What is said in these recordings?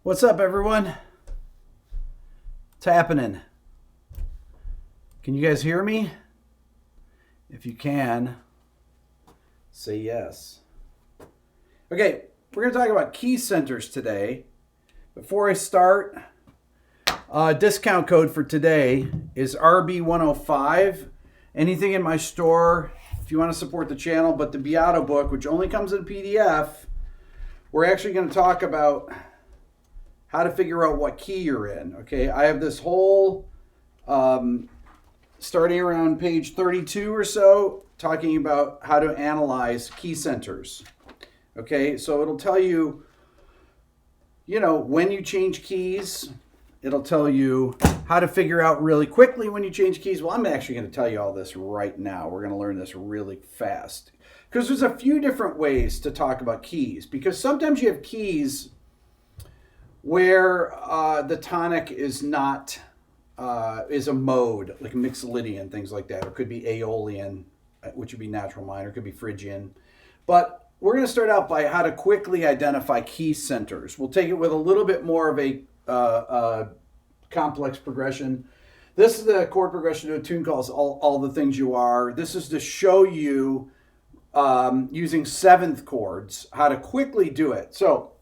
What's up, everyone? What's happening? Can you guys hear me? If you can, say yes. Okay, we're going to talk about key centers today. Before I start, discount code for today is RB105. Anything in my store, if you want to support the channel, but the Beato book, which only comes in PDF, we're actually going to talk about how to figure out what key you're in. Okay, I have this whole, starting around page 32 or so, talking about how to analyze key centers. Okay, so it'll tell you, when you change keys. It'll tell you how to figure out really quickly when you change keys. Well, I'm actually going to tell you all this right now. We're going to learn this really fast. Because there's a few different ways to talk about keys. Because sometimes you have keys where the tonic is not, is a mode, like Mixolydian, things like that. Or it could be Aeolian, which would be natural minor. It could be Phrygian. But we're going to start out by how to quickly identify key centers. We'll take it with a little bit more of a complex progression. This is the chord progression to a tune calls all the things you are. This is to show you using seventh chords how to quickly do it. So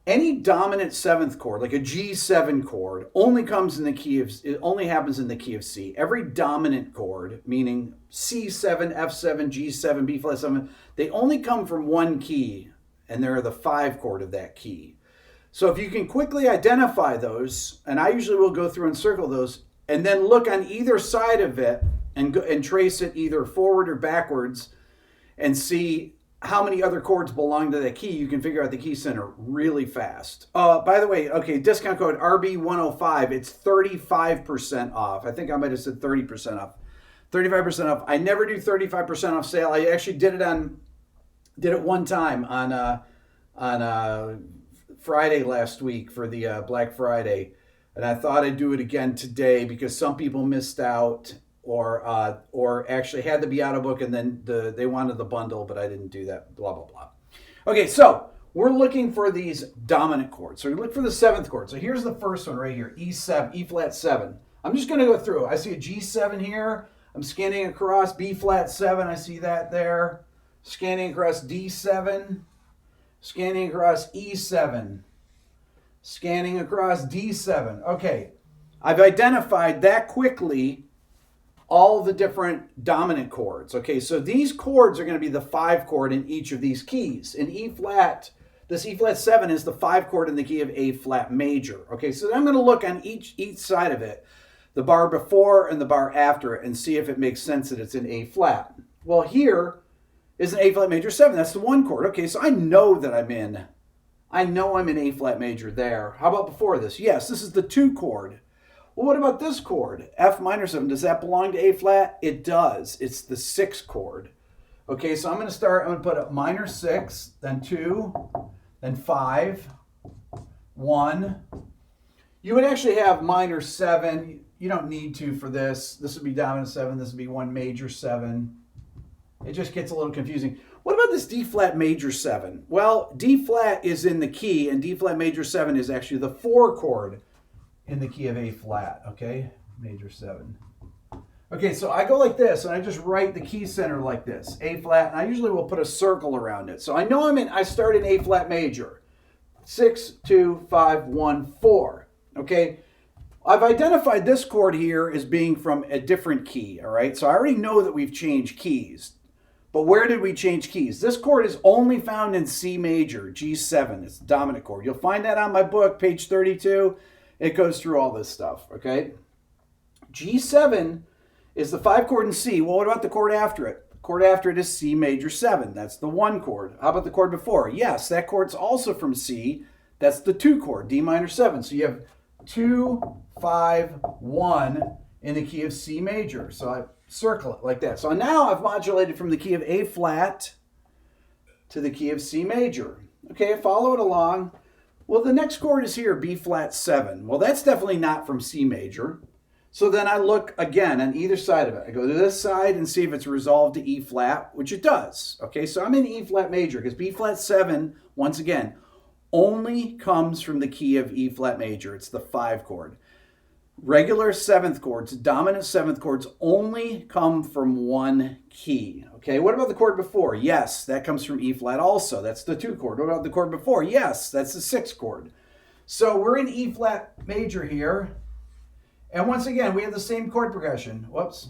any dominant seventh chord, like a G7 chord, only happens in the key of C. Every dominant chord, meaning C7, F7, G7, B flat 7, they only come from one key, and they're the 5 chord of that key. So if you can quickly identify those, and I usually will go through and circle those, and then look on either side of it and trace it either forward or backwards and see how many other chords belong to that key, you can figure out the key center really fast. By the way, okay, discount code RB105, it's 35% off. I think I might have said 30% off. 35% off. I never do 35% off sale. I actually did it one time on Friday last week for the Black Friday, and I thought I'd do it again today because some people missed out or actually had the Beato book and then they wanted the bundle, but I didn't do that, blah, blah, blah. Okay, so we're looking for these dominant chords. So we look for the seventh chord. So here's the first one right here, E7, E flat 7. I'm just going to go through. I see a G7 here. I'm scanning across B flat 7. I see that there. Scanning across D7. Scanning across E7. Scanning across D7. Okay, I've identified that quickly all the different dominant chords. Okay, so these chords are going to be the 5 chord in each of these keys. In E flat, this E flat 7 is the 5 chord in the key of A flat major. Okay, so I'm going to look on each side of it, the bar before and the bar after it, and see if it makes sense that it's in A flat. Well, here is an A flat major 7. That's the 1 chord. Okay, so I know I'm in A flat major there. How about before this? Yes, this is the 2 chord. Well, what about this chord? F minor 7. Does that belong to A flat? It does. It's the 6 chord. Okay, so I'm going to put up minor 6, then 2, then 5, 1. You would actually have minor 7. You don't need to for this. This would be dominant 7. This would be 1 major 7. It just gets a little confusing. What about this D flat major 7? Well, D flat is in the key, and D flat major 7 is actually the 4 chord in the key of A flat, okay? Major 7. Okay, so I go like this, and I just write the key center like this, A flat, and I usually will put a circle around it. So I know I start in A flat major. 6, 2, 5, 1, 4, okay? I've identified this chord here as being from a different key, all right? So I already know that we've changed keys. But where did we change keys? This chord is only found in C major, G7. It's the dominant chord. You'll find that on my book, page 32. It goes through all this stuff, okay? G7 is the 5 chord in C. Well, what about the chord after it? The chord after it is C major 7. That's the 1 chord. How about the chord before? Yes, that chord's also from C. That's the 2 chord, D minor 7. So you have 2, 5, 1 in the key of C major. So I circle it like that. So now I've modulated from the key of A flat to the key of C major. Okay, follow it along. Well, the next chord is here, B flat 7. Well, that's definitely not from C major. So then I look again on either side of it. I go to this side and see if it's resolved to E flat, which it does. Okay, so I'm in E flat major because B flat 7, once again, only comes from the key of E flat major. It's the 5 chord. Regular 7th chords, dominant 7th chords, only come from one key. Okay, what about the chord before? Yes, that comes from E flat also. That's the 2 chord. What about the chord before? Yes, that's the 6th chord. So we're in E flat major here. And once again, we have the same chord progression. Whoops.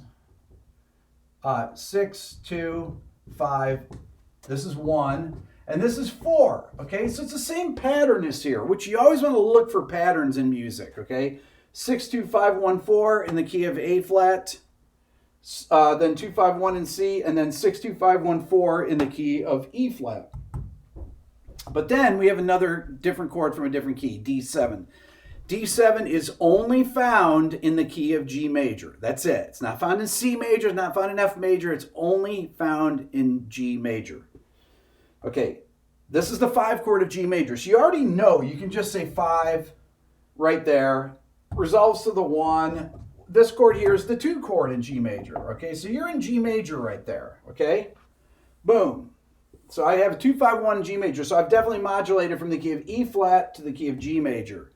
6, 2, 5. This is 1. And this is 4. Okay, so it's the same pattern as here, which you always want to look for patterns in music. Okay, 6, 2, 5, 1, 4 in the key of A flat. Then 2, 5, 1 in C. And then 6, 2, 5, 1, 4 in the key of E flat. But then we have another different chord from a different key, D7. D7 is only found in the key of G major. That's it. It's not found in C major. It's not found in F major. It's only found in G major. Okay, this is the 5 chord of G major. So you already know. You can just say 5 right there. Resolves to the 1. This chord here is the 2 chord in G major. Okay, so you're in G major right there. Okay, boom. So I have a 2, 5, 1 G major. So I've definitely modulated from the key of E flat to the key of G major.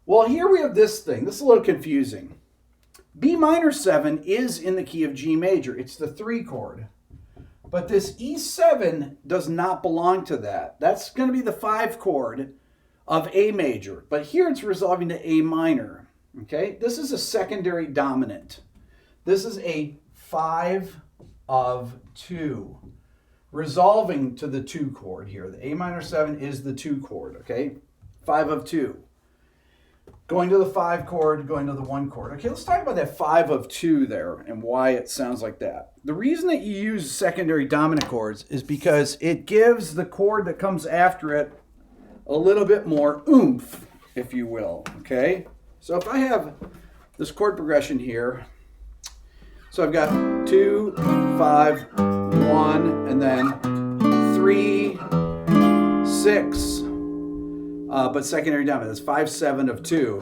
Well, here we have this thing. This is a little confusing. B minor 7 is in the key of G major. It's the 3 chord. But this E7 does not belong to that. That's going to be the 5 chord of A major. But here it's resolving to A minor. Okay? This is a secondary dominant. This is a 5 of 2. Resolving to the 2 chord here. The A minor 7 is the 2 chord, okay? 5 of 2. Going to the 5 chord, going to the 1 chord. Okay, let's talk about that 5 of 2 there and why it sounds like that. The reason that you use secondary dominant chords is because it gives the chord that comes after it a little bit more oomph, if you will, okay? So if I have this chord progression here, so I've got 2, 5, 1, and then 3, 6, but secondary dominant. That's 5, 7 of 2.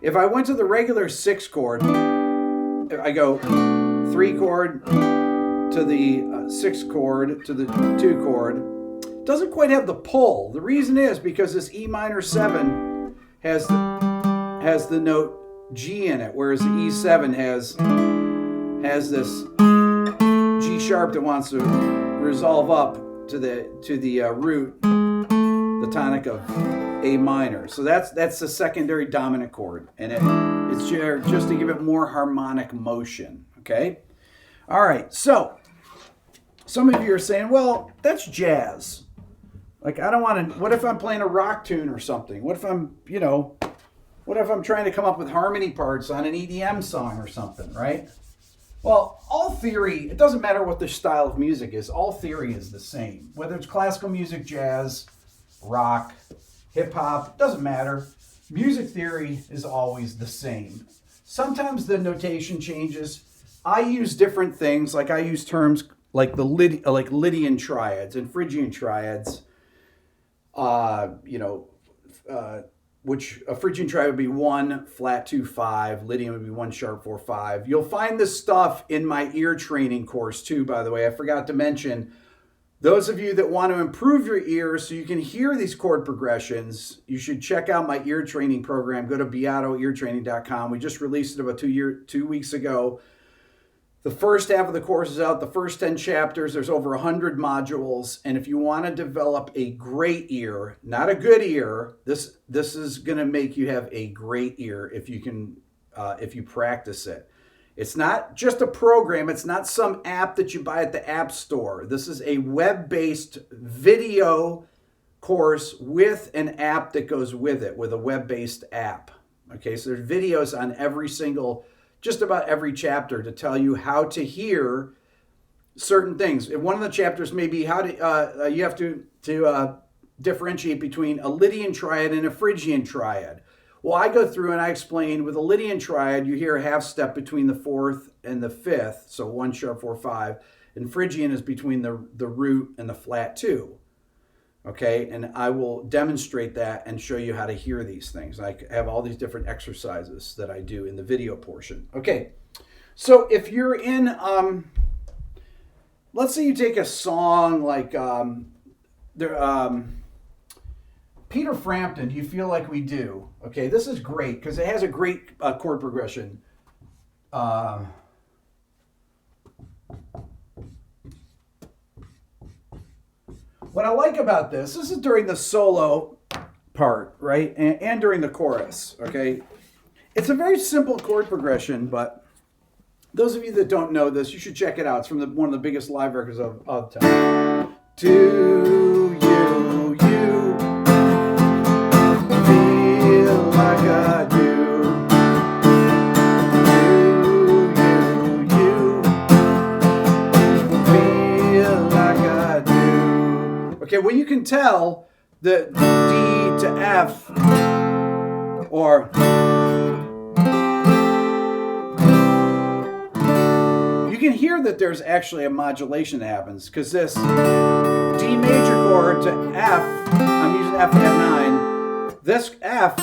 If I went to the regular 6 chord, I go 3 chord to the 6 chord to the 2 chord. Doesn't quite have the pull. The reason is because this E minor 7 has the note G in it, whereas the E7 has this G sharp that wants to resolve up to the root, the tonic of A minor. So that's the secondary dominant chord, and it's just to give it more harmonic motion. Okay, all right. So some of you are saying, well, that's jazz. Like, I don't want to. What if I'm playing a rock tune or something? What if I'm trying to come up with harmony parts on an EDM song or something, right? Well, all theory, it doesn't matter what the style of music is, all theory is the same. Whether it's classical music, jazz, rock, hip-hop, it doesn't matter. Music theory is always the same. Sometimes the notation changes. I use different things, like I use terms like Lydian triads and Phrygian triads, which a Phrygian triad would be 1, flat 2, 5. Lydian would be 1, sharp 4, 5. You'll find this stuff in my ear training course too, by the way. I forgot to mention, those of you that want to improve your ears so you can hear these chord progressions, you should check out my ear training program. Go to beatoeartraining.com. We just released it about 2 weeks ago. The first half of the course is out, the first 10 chapters. There's over 100 modules. And if you want to develop a great ear, not a good ear, this is going to make you have a great ear if you practice it. It's not just a program. It's not some app that you buy at the app store. This is a web-based video course with an app that goes with it, with a web-based app. Okay, so there's videos on just about every chapter to tell you how to hear certain things. And one of the chapters may be how to you have to differentiate between a Lydian triad and a Phrygian triad. Well, I go through and I explain with a Lydian triad, you hear a half step between the 4th and the 5th, so 1 sharp 4 5, and Phrygian is between the root and the flat 2. Okay, and I will demonstrate that and show you how to hear these things. I have all these different exercises that I do in the video portion. Okay, so if you're in, let's say you take a song like, Peter Frampton, do you feel like we do? Okay, this is great because it has a great chord progression. What I like about this is during the solo part, right? And during the chorus, okay? It's a very simple chord progression, but those of you that don't know this, you should check it out. It's from one of the biggest live records of time. To you, you feel like I do. Okay, well, you can tell the D to F, or you can hear that there's actually a modulation that happens because this D major chord to F, I'm using F and F9, this F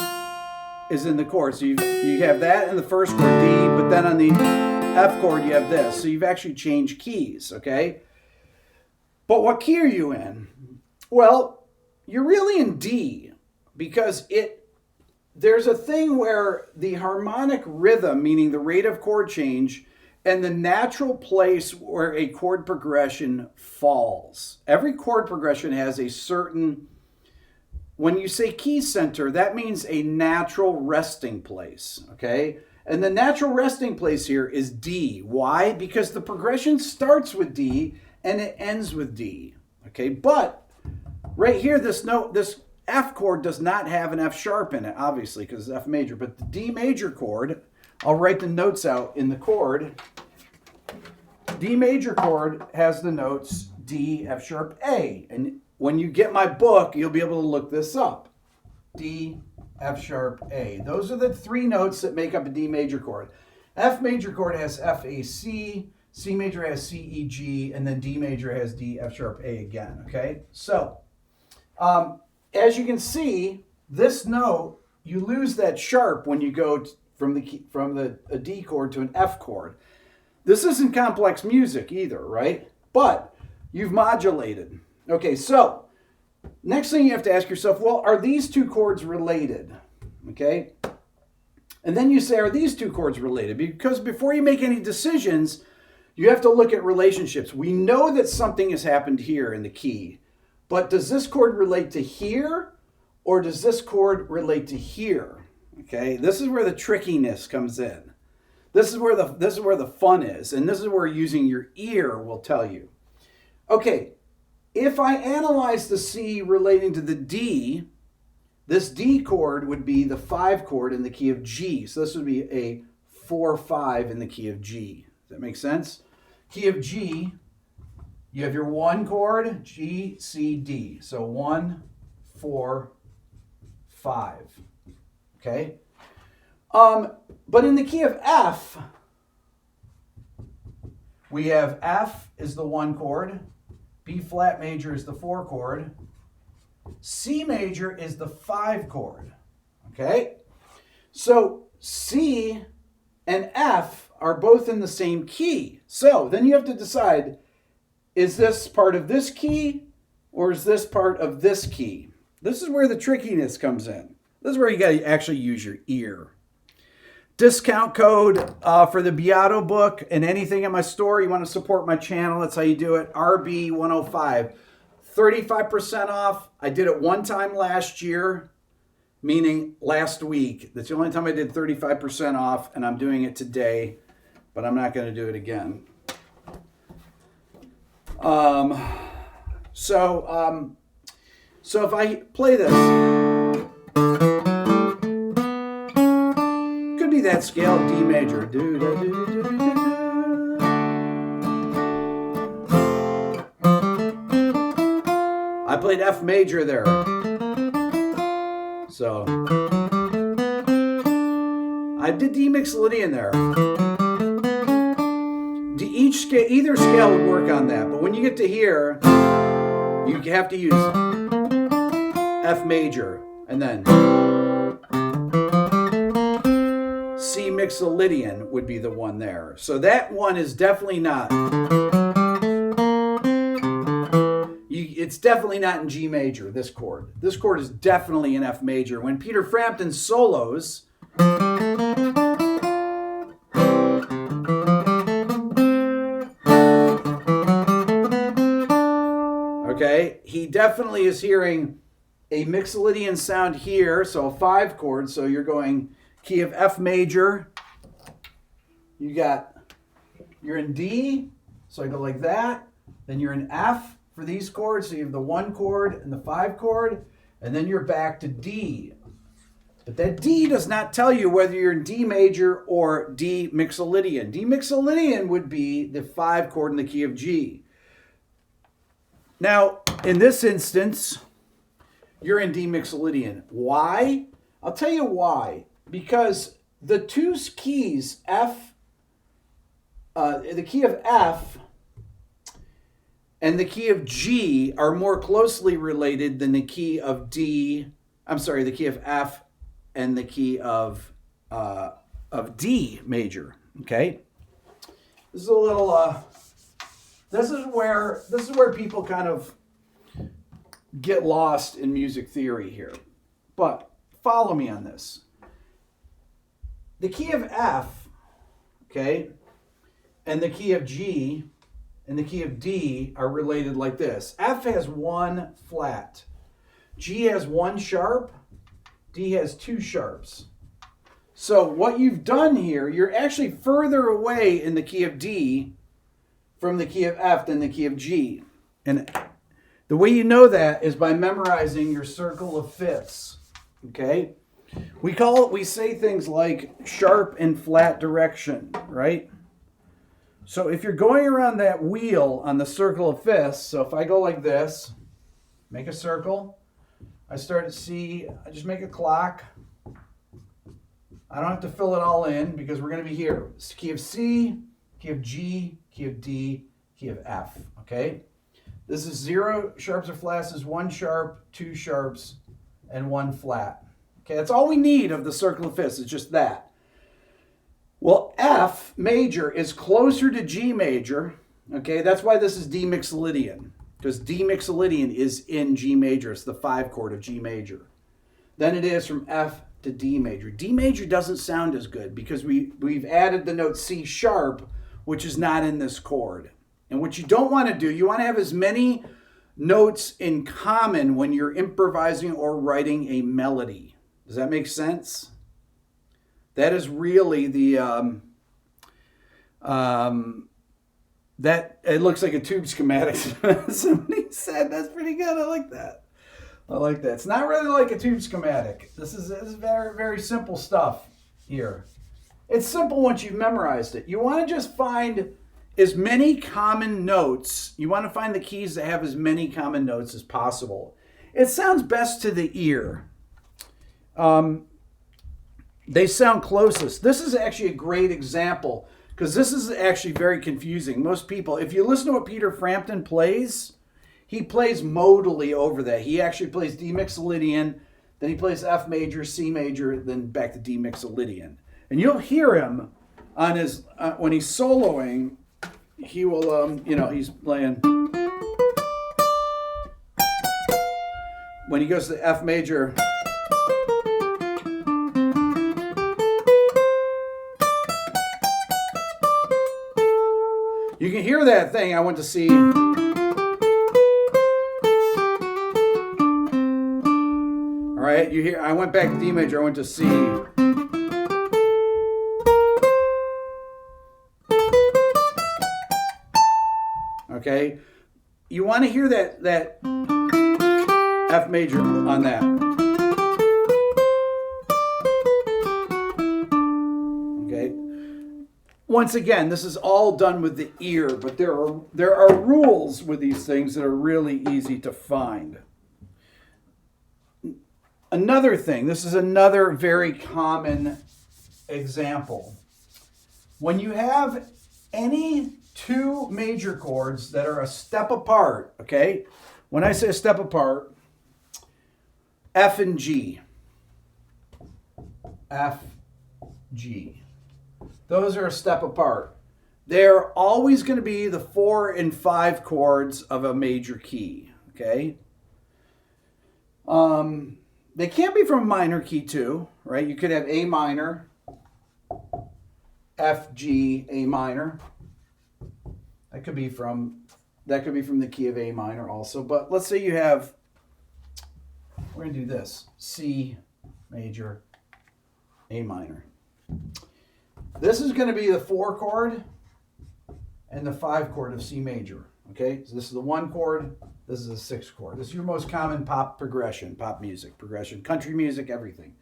is in the chord. So you have that in the first chord, D, but then on the F chord you have this. So you've actually changed keys, okay? But what key are you in? Well, you're really in D because there's a thing where the harmonic rhythm, meaning the rate of chord change, and the natural place where a chord progression falls. Every chord progression has a certain, when you say key center, that means a natural resting place, okay? And the natural resting place here is D. Why? Because the progression starts with D and it ends with D, okay? But right here, this F chord does not have an F sharp in it, obviously, because it's F major. But the D major chord, I'll write the notes out in the chord. D major chord has the notes D, F sharp, A. And when you get my book, you'll be able to look this up. D, F sharp, A. Those are the three notes that make up a D major chord. F major chord has F, A, C. C major has C, E, G. And then D major has D, F sharp, A again, okay? So as you can see, this note, you lose that sharp when you go from a D chord to an F chord. This isn't complex music either, right? But you've modulated. Okay, so next thing you have to ask yourself, well, are these two chords related? Okay? And then you say, are these two chords related? Because before you make any decisions, you have to look at relationships. We know that something has happened here in the key. But does this chord relate to here, or does this chord relate to here? Okay, this is where the trickiness comes in. This is where the fun is, and this is where using your ear will tell you. Okay, if I analyze the C relating to the D, this D chord would be the 5 chord in the key of G. So this would be a 4-5 in the key of G. Does that make sense? Key of G. You have your 1 chord, G, C, D. So 1, 4, 5. Okay? But in the key of F, we have F is the 1 chord, B flat major is the 4 chord, C major is the 5 chord. Okay? So C and F are both in the same key. So then you have to decide, is this part of this key or is this part of this key? This is where the trickiness comes in. This is where you got to actually use your ear. Discount code for the Beato book and anything in my store. You want to support my channel, that's how you do it. RB105. 35% off. I did it one time last year, meaning last week. That's the only time I did 35% off, and I'm doing it today, but I'm not going to do it again. So if I play this, could be that scale, D major. I played F major there. So I did D Mixolydian there. Either scale would work on that, but when you get to here, you have to use F major and then C Mixolydian would be the one there. So that one is definitely not. it's definitely not in G major, this chord. This chord is definitely in F major. When Peter Frampton solos, okay, he definitely is hearing a Mixolydian sound here, so a 5 chord, so you're going key of F major. You're in D, so I go like that. Then you're in F for these chords, so you have the 1 chord and the 5 chord, and then you're back to D. But that D does not tell you whether you're in D major or D Mixolydian. D Mixolydian would be the 5 chord in the key of G. Now, in this instance, you're in D Mixolydian. Why? I'll tell you why. Because the two keys, the key of F and the key of G are more closely related than the key of the key of F and the key of D major. Okay, this is a little. This is where people kind of get lost in music theory here, but follow me on this. The key of F, okay, and the key of G and the key of D are related like this. F has 1 flat. G has 1 sharp. D has 2 sharps. So what you've done here, you're actually further away in the key of D from the key of F than the key of G. And the way you know that is by memorizing your circle of fifths. Okay? We say things like sharp and flat direction, right? So if you're going around that wheel on the circle of fifths, so if I go like this, make a circle, I start at C, I just make a clock. I don't have to fill it all in because we're going to be here. It's key of C, key of G, key of D, key of F, okay? This is 0 sharps or flats, is 1 sharp, 2 sharps, and 1 flat. Okay, that's all we need of the circle of fifths, it's just that. Well, F major is closer to G major, okay? That's why this is D Mixolydian, because D Mixolydian is in G major. It's the 5 chord of G major. Then it is from F to D major. D major doesn't sound as good because we've added the note C sharp, which is not in this chord. And what you don't want to do, you want to have as many notes in common when you're improvising or writing a melody. Does that make sense? That is really the, that, it looks like a tube schematic. Somebody said, that's pretty good. I like that. I like that. It's not really like a tube schematic. This is very, very simple stuff here. It's simple once you've memorized it. You want to just find as many common notes. You want to find the keys that have as many common notes as possible. It sounds best to the ear. They sound closest. This is actually a great example because this is actually very confusing. Most people, if you listen to what Peter Frampton plays, he plays modally over that. He actually plays D Mixolydian, then he plays F major, C major, then back to D Mixolydian. And you'll hear him on his, when he's soloing, he will, he's playing. When he goes to F major, you can hear that thing. I went to C. All right, you hear, I went back to D major, I went to C. Okay, you want to hear that F major on that. Okay. Once again, this is all done with the ear, but there are rules with these things that are really easy to find. Another thing, this is another very common example. When you have any 2 major chords that are a step apart, okay? When I say a step apart, F and G. F, G. Those are a step apart. They're always going to be the 4 and 5 chords of a major key, okay? They can't be from a minor key too, right? You could have A minor, F, G, A minor. That could be from the key of A minor also. But let's say you have, we're going to do this, C major, A minor. This is going to be the 4 chord and the 5 chord of C major, okay? So this is the 1 chord, this is the 6 chord. This is your most common pop progression, pop music progression, country music, everything.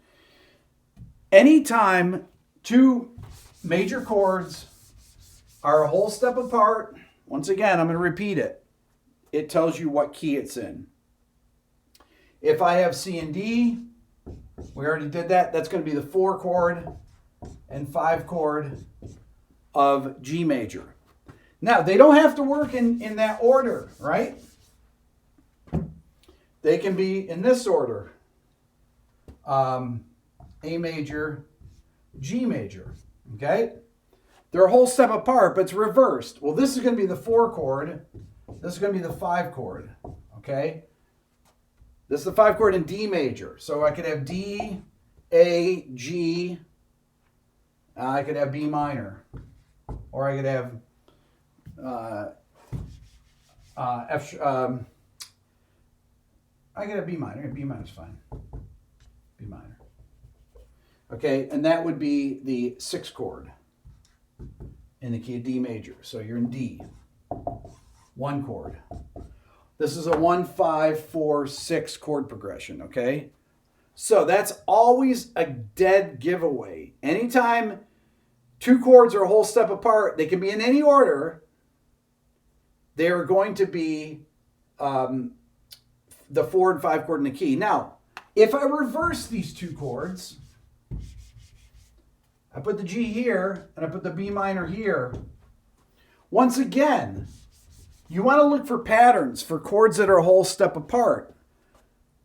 Anytime 2 major chords are a whole step apart, once again, I'm going to repeat it. It tells you what key it's in. If I have C and D, we already did that. That's going to be the 4 chord and 5 chord of G major. Now, they don't have to work in that order, right? They can be in this order. A major, G major, okay? They're a whole step apart, but it's reversed. Well, this is going to be the 4 chord. This is going to be the 5 chord, okay? This is the 5 chord in D major. So I could have D, A, G. I could have B minor. Or I could have F. I could have B minor. B minor is fine. B minor. Okay, and that would be the 6 chord in the key of D major. So you're in D. 1 chord. This is a 1, 5, 4, 6 chord progression, okay? So that's always a dead giveaway. Anytime 2 chords are a whole step apart, they can be in any order. They are going to be the 4 and 5 chord in the key. Now, if I reverse these 2 chords, I put the G here and I put the B minor here. Once again, you want to look for patterns for chords that are a whole step apart.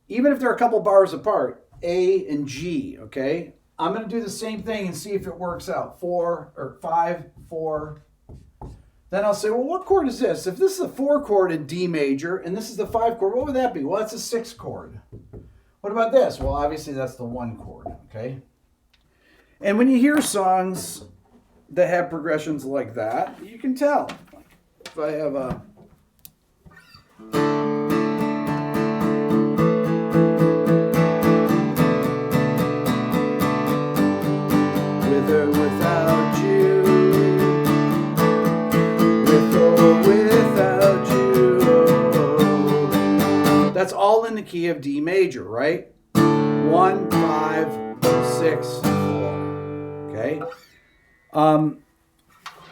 Even if they're a couple bars apart, A and G, okay? I'm going to do the same thing and see if it works out. 4 or 5, 4. Then I'll say, well, what chord is this? If this is a 4 chord in D major and this is the 5 chord, what would that be? Well, that's a 6 chord. What about this? Well, obviously that's the 1 chord, okay? And when you hear songs that have progressions like that, you can tell. If I have a... With or without you, with or without you. That's all in the key of D major, right? 1, 5, 6, 4. Okay?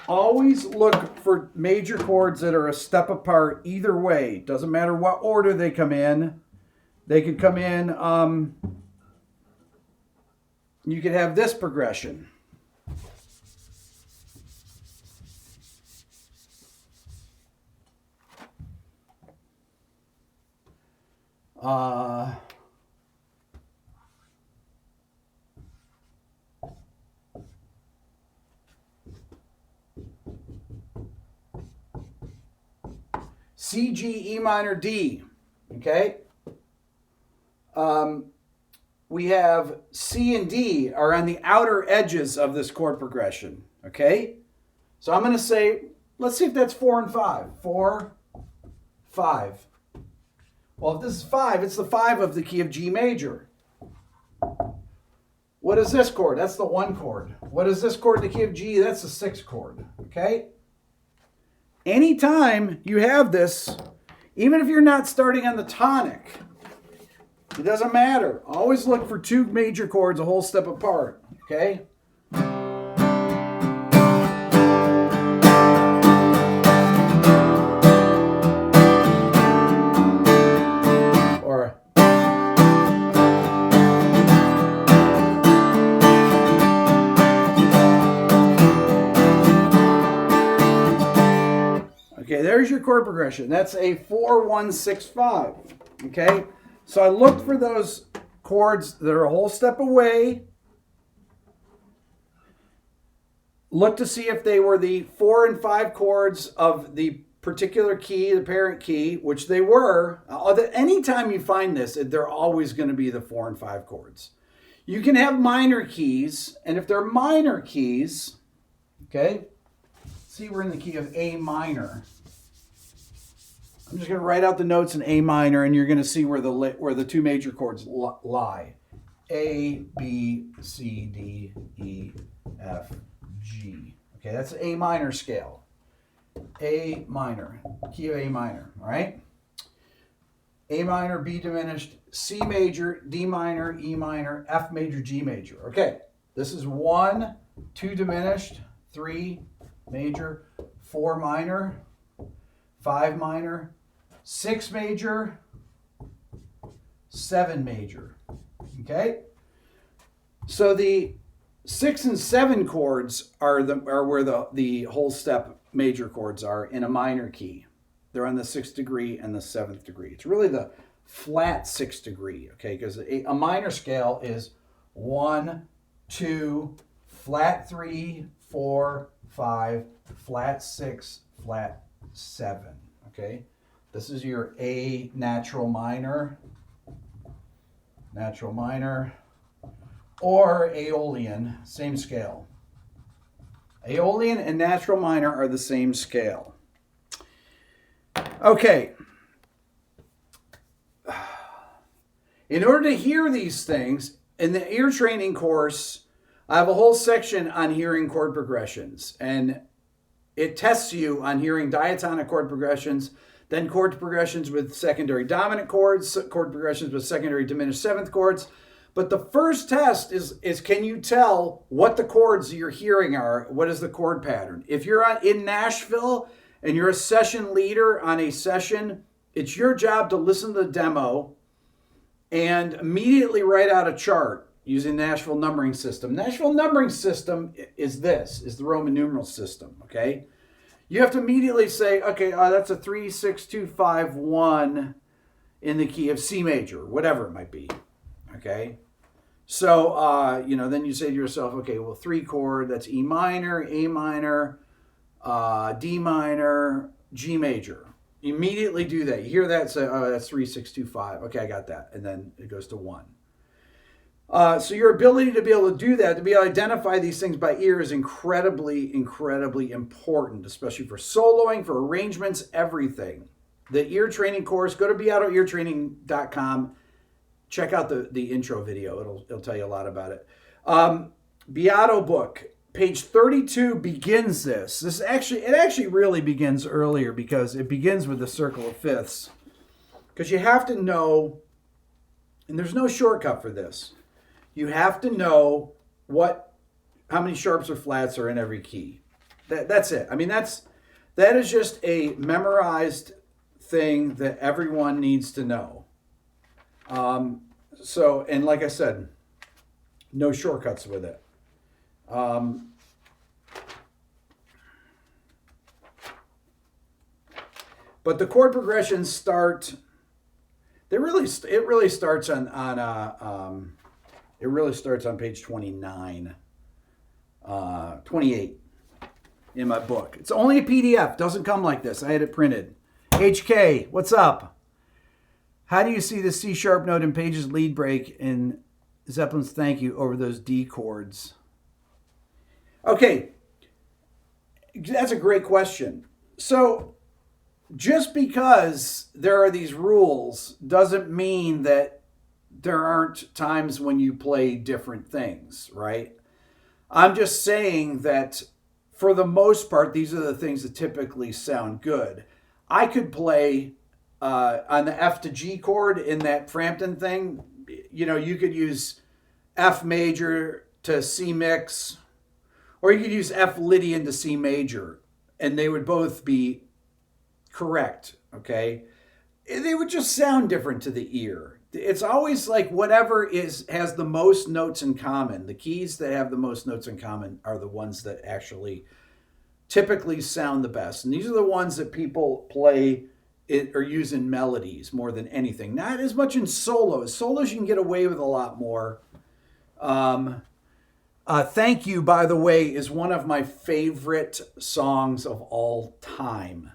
Always look for major chords that are a step apart either way. Doesn't matter what order they come in. They could come in, you could have this progression. C, G, E minor, D, okay? We have C and D are on the outer edges of this chord progression, okay? So I'm going to say, let's see if that's 4 and 5. 4, 5. Well, if this is 5, it's the 5 of the key of G major. What is this chord? That's the 1 chord. What is this chord in the key of G? That's the 6 chord, okay? Anytime you have this, even if you're not starting on the tonic, it doesn't matter. Always look for 2 major chords a whole step apart, okay? Or okay, there's your chord progression. That's a 4, 1, 6, 5. Okay? So I looked for those chords that are a whole step away. Look to see if they were the 4 and 5 chords of the particular key, the parent key, which they were, anytime you find this, they're always going to be the 4 and 5 chords. You can have minor keys, and if they're minor keys, okay, see we're in the key of A minor. I'm just going to write out the notes in A minor, and you're going to see where the 2 major chords lie. A, B, C, D, E, F, G. Okay, that's the A minor scale. A minor, key of A minor, all right? A minor, B diminished, C major, D minor, E minor, F major, G major. Okay, this is 1, 2 diminished, 3 major, 4 minor, 5 minor, 6 major, 7 major. Okay? So the 6 and 7 chords are where the whole step major chords are in a minor key. They're on the 6th degree and the 7th degree. It's really the flat 6th degree, okay? Because a minor scale is 1, 2, flat 3, 4, 5, flat 6, flat 7, okay? This is your A natural minor, or Aeolian, same scale. Aeolian and natural minor are the same scale. Okay. In order to hear these things, in the ear training course, I have a whole section on hearing chord progressions, and it tests you on hearing diatonic chord progressions, then chord progressions with secondary dominant chords, chord progressions with secondary diminished 7th chords. But the first test is can you tell what the chords you're hearing are? What is the chord pattern? If you're in Nashville and you're a session leader on a session, it's your job to listen to the demo and immediately write out a chart using Nashville numbering system. Nashville numbering system is the Roman numeral system, okay? You have to immediately say, okay, that's a 3, 6, 2, 5, 1 in the key of C major, whatever it might be, okay? So, then you say to yourself, okay, well, 3 chord, that's E minor, A minor, D minor, G major. You immediately do that. You hear that, say, oh, that's 3, 6, 2, 5. Okay, I got that. And then it goes to 1. So your ability to be able to do that, to be able to identify these things by ear is incredibly, incredibly important, especially for soloing, for arrangements, everything. The ear training course, go to beatoeartraining.com. Check out the intro video. It'll tell you a lot about it. Beato book, page 32 begins this. It actually really begins earlier because it begins with the circle of fifths. Because you have to know, and there's no shortcut for this. You have to know how many sharps or flats are in every key. That's it. I mean, that is just a memorized thing that everyone needs to know. And like I said, no shortcuts with it. But the chord progressions start. It really starts on page 29, 28 in my book. It's only a PDF. Doesn't come like this. I had it printed. HK, what's up? How do you see the C sharp note in Page's lead break in Zeppelin's Thank You over those D chords? Okay, that's a great question. So just because there are these rules doesn't mean that there aren't times when you play different things, right? I'm just saying that for the most part, these are the things that typically sound good. I could play on the F to G chord in that Frampton thing. You could use F major to C mix, or you could use F Lydian to C major, and they would both be correct, okay? They would just sound different to the ear. It's always like whatever has the most notes in common. The keys that have the most notes in common are the ones that actually typically sound the best. And these are the ones that people play or use in melodies more than anything. Not as much in solos. Solos you can get away with a lot more. Thank You, by the way, is one of my favorite songs of all time.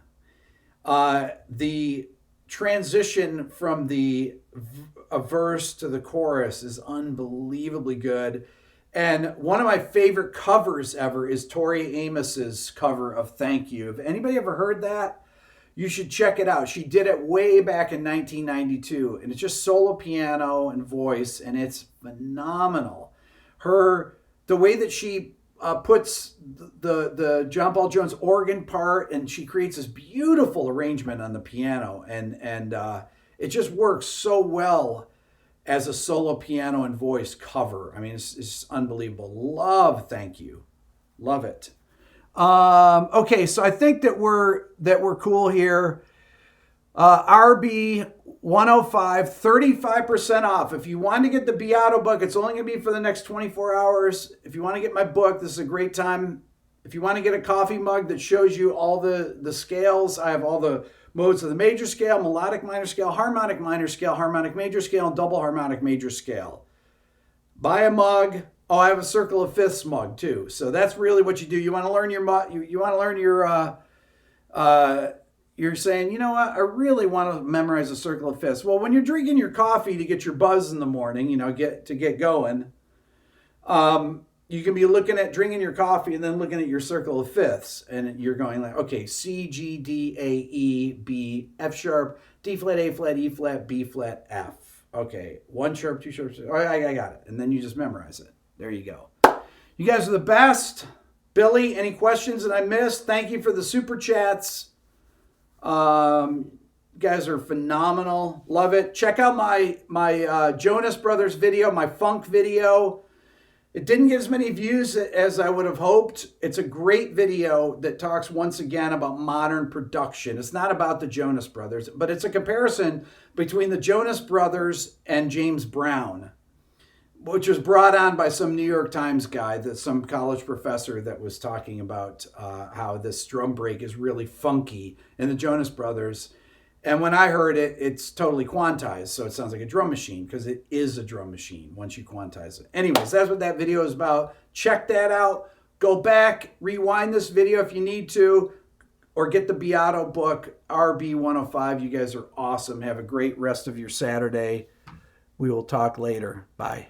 The transition from a verse to the chorus is unbelievably good. And one of my favorite covers ever is Tori Amos's cover of Thank You. If anybody ever heard that, you should check it out. She did it way back in 1992, and it's just solo piano and voice, and it's phenomenal. The way that she puts the John Paul Jones organ part, and she creates this beautiful arrangement on the piano, and it just works so well as a solo piano and voice cover. I mean, it's unbelievable. Love Thank You. Love it. Okay, so I think that we're cool here. RB 105, 35% off. If you want to get the Beato book, it's only going to be for the next 24 hours. If you want to get my book, this is a great time. If you want to get a coffee mug that shows you all the scales, I have all the modes of the major scale, melodic minor scale, harmonic minor scale, harmonic major scale, and double harmonic major scale. Buy a mug. Oh, I have a circle of fifths mug too. So that's really what you do. You want to learn your you want to learn your you're saying, you know what, I really want to memorize a circle of fifths. Well, when you're drinking your coffee to get your buzz in the morning, get going, you can be looking at drinking your coffee and then looking at your circle of fifths, and you're going like, okay, C, G, D, A, E, B, F sharp, D flat, A flat, E flat, B flat, F. Okay, 1 sharp, 2 sharp. All right, I got it. And then you just memorize it. There you go. You guys are the best. Billy, any questions that I missed? Thank you for the super chats. You guys are phenomenal. Love it. Check out my Jonas Brothers video, my funk video. It didn't get as many views as I would have hoped. It's a great video that talks once again about modern production. It's not about the Jonas Brothers, but it's a comparison between the Jonas Brothers and James Brown, which was brought on by some New York Times guy, some college professor that was talking about how this drum break is really funky in the Jonas Brothers. And when I heard it, it's totally quantized, so it sounds like a drum machine, because it is a drum machine once you quantize it. Anyways, that's what that video is about. Check that out. Go back, rewind this video if you need to, or get the Beato book, RB 105. You guys are awesome. Have a great rest of your Saturday. We will talk later. Bye.